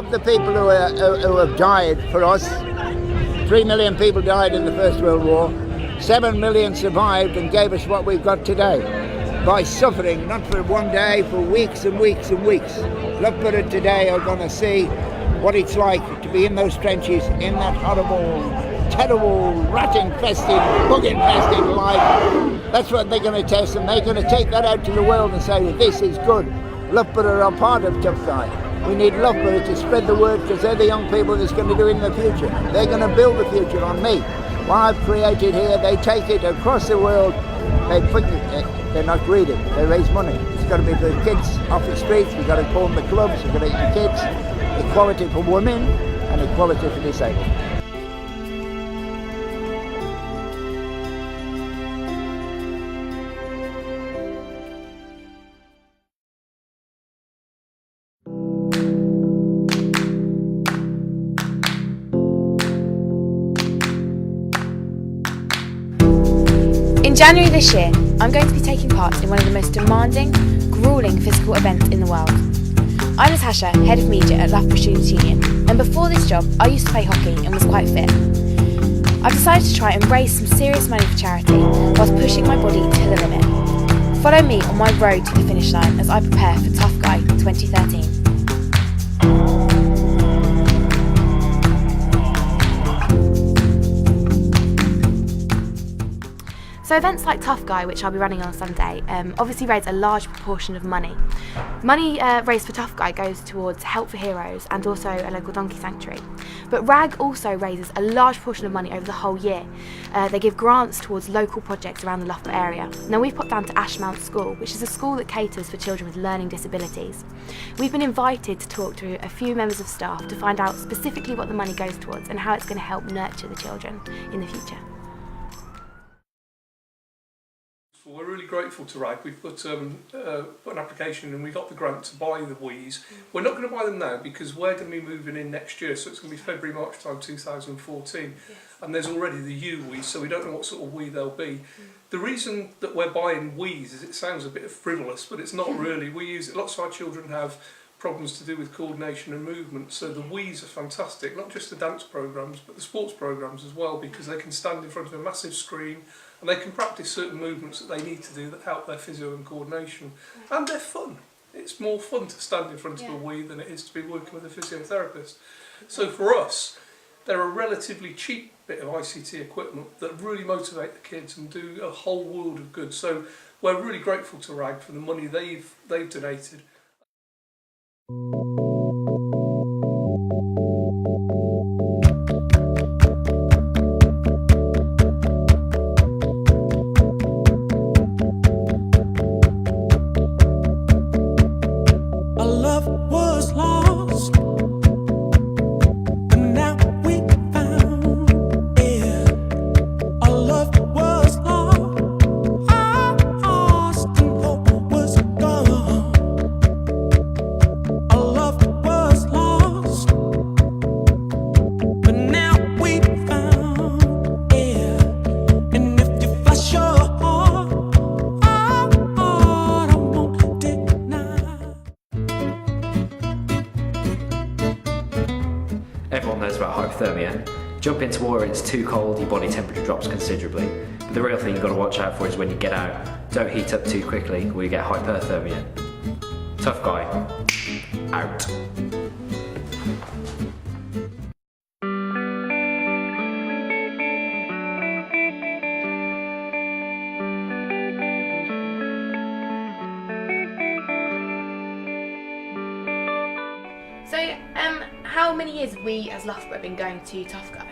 love the people who have died for us. 3 million people died in the First World War. 7 million survived and gave us what we've got today. By suffering, not for one day, for weeks and weeks and weeks. Loughborough today are going to see what it's like to be in those trenches, in that horrible, terrible, rat-infested, bug-infested life. That's what they're going to test, and they're going to take that out to the world and say, this is good. Loughborough are part of Tough Guy. We need Loughborough to spread the word, because they're the young people that's going to do it in the future. They're going to build the future on me. What I've created here, they take it across the world. They're not greedy, they raise money. It's got to be for the kids off the streets, we've got to form the clubs, we've got to get the kids, equality for women and equality for disabled. In January this year, I'm going to be taking part in one of the most demanding, gruelling physical events in the world. I'm Natasha, Head of Media at Loughborough Students' Union, and before this job I used to play hockey and was quite fit. I've decided to try and raise some serious money for charity whilst pushing my body to the limit. Follow me on my road to the finish line as I prepare for Tough Guy 2013. So events like Tough Guy, which I'll be running on Sunday, obviously raise a large proportion of money. Money raised for Tough Guy goes towards Help for Heroes and also a local donkey sanctuary. But RAG also raises a large portion of money over the whole year. They give grants towards local projects around the Loughborough area. Now we've popped down to Ashmount School, which is a school that caters for children with learning disabilities. We've been invited to talk to a few members of staff to find out specifically what the money goes towards and how it's going to help nurture the children in the future. We're really grateful to RAG. We've put an application in and we got the grant to buy the Wiis. We're not going to buy them now because we're going to be moving in next year, so it's going to be February, March time 2014. Yes. And there's already the U Wiis, so we don't know what sort of Wii they'll be. The reason that we're buying Wiis is it sounds a bit frivolous, but it's not really. We use it, lots of our children have problems to do with coordination and movement, so the Wiis are fantastic, not just the dance programmes but the sports programmes as well, because they can stand in front of a massive screen and they can practice certain movements that they need to do that help their physio and coordination, and they're fun. It's more fun to stand in front of a Wii than it is to be working with a physiotherapist. So for us, they're a relatively cheap bit of ICT equipment that really motivate the kids and do a whole world of good. So we're really grateful to RAG for the money they've donated. Everyone knows about hypothermia. Jump into water, it's too cold, your body temperature drops considerably. But the real thing you've got to watch out for is when you get out. Don't heat up too quickly or you get hypothermia. Tough Guy, out. So, how many years have we as Loughborough been going to Tough Guy?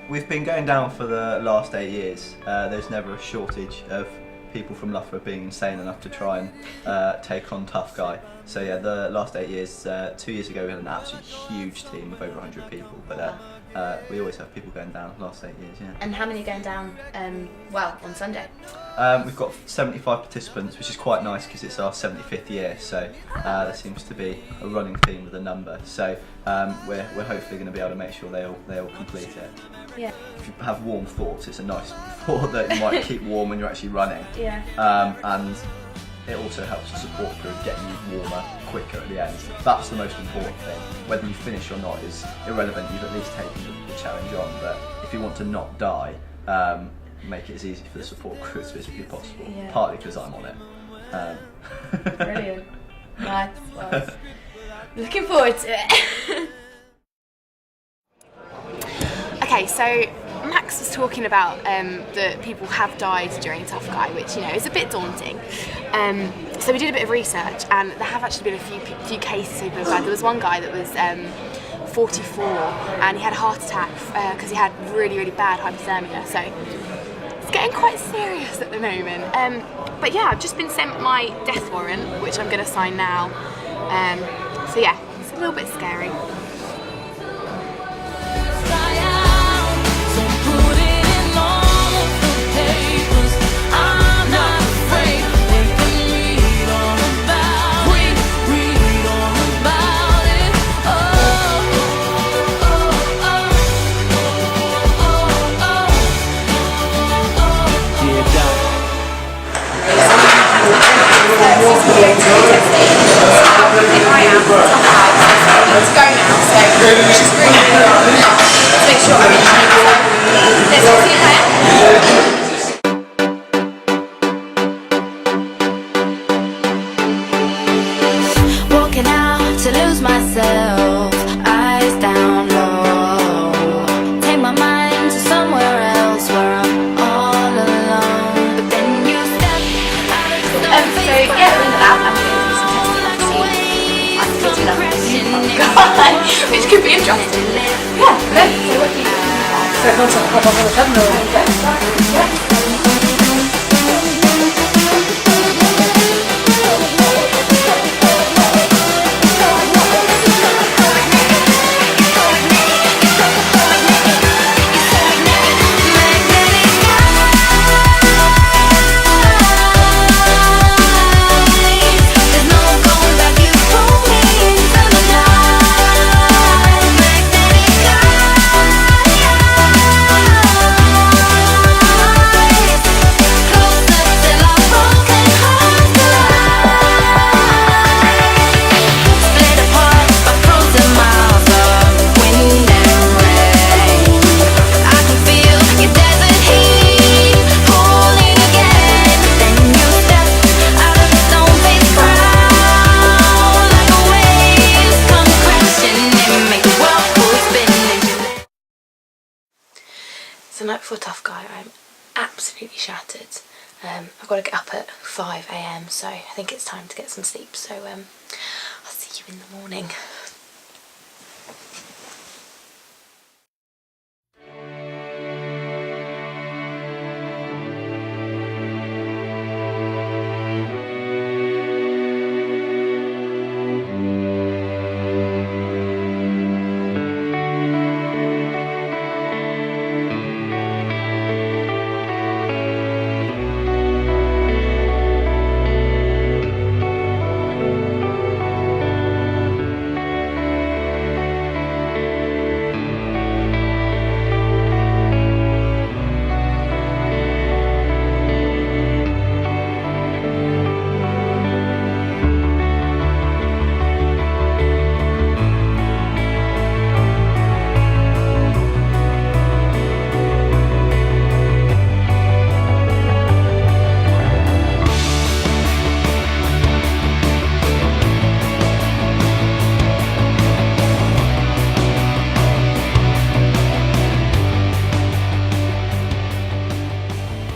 We've been going down for the last 8 years. There's never a shortage of people from Loughborough being insane enough to try and take on Tough Guy. So yeah, the last 8 years, 2 years ago we had an absolutely huge team of over 100 people, but we always have people going down the last 8 years, yeah. And how many are going down, on Sunday? We've got 75 participants, which is quite nice because it's our 75th year, so there seems to be a running theme with the number. So we're hopefully going to be able to make sure they all complete it. Yeah. If you have warm thoughts, it's a nice thought that you might keep warm when you're actually running. Yeah. And it also helps the support crew getting you warmer quicker at the end. That's the most important thing. Whether you finish or not is irrelevant. You've at least taken the challenge on. But if you want to not die, make it as easy for the support crew as physically possible. Yeah. Partly because I'm on it. Brilliant. Nice. Well, looking forward to it. Okay, so Max was talking about that people have died during Tough Guy, which, you know, is a bit daunting. So we did a bit of research, and there have actually been a few cases of people who died. There was one guy that was 44, and he had a heart attack because he had really, really bad hypothermia. So it's getting quite serious at the moment. But yeah, I've just been sent my death warrant, which I'm going to sign now. So yeah, it's a little bit scary. Walking out to lose myself, eyes down low. Take my mind to somewhere else where I'm all alone. But then you step out of the So yeah, with that, I'm going to do some testing. I'm picking up which could be interesting. Yeah, good. So what do you think? So everyone's on top of the terminal. So night before Tough Guy, I'm absolutely shattered. I've got to get up at 5 AM, so I think it's time to get some sleep. So I'll see you in the morning.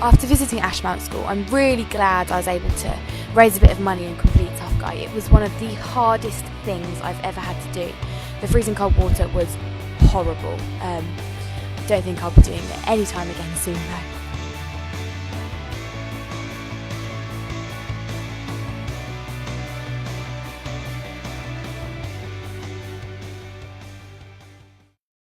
After visiting Ashmount School, I'm really glad I was able to raise a bit of money and complete Tough Guy. It was one of the hardest things I've ever had to do. The freezing cold water was horrible. Don't think I'll be doing it any time again soon though.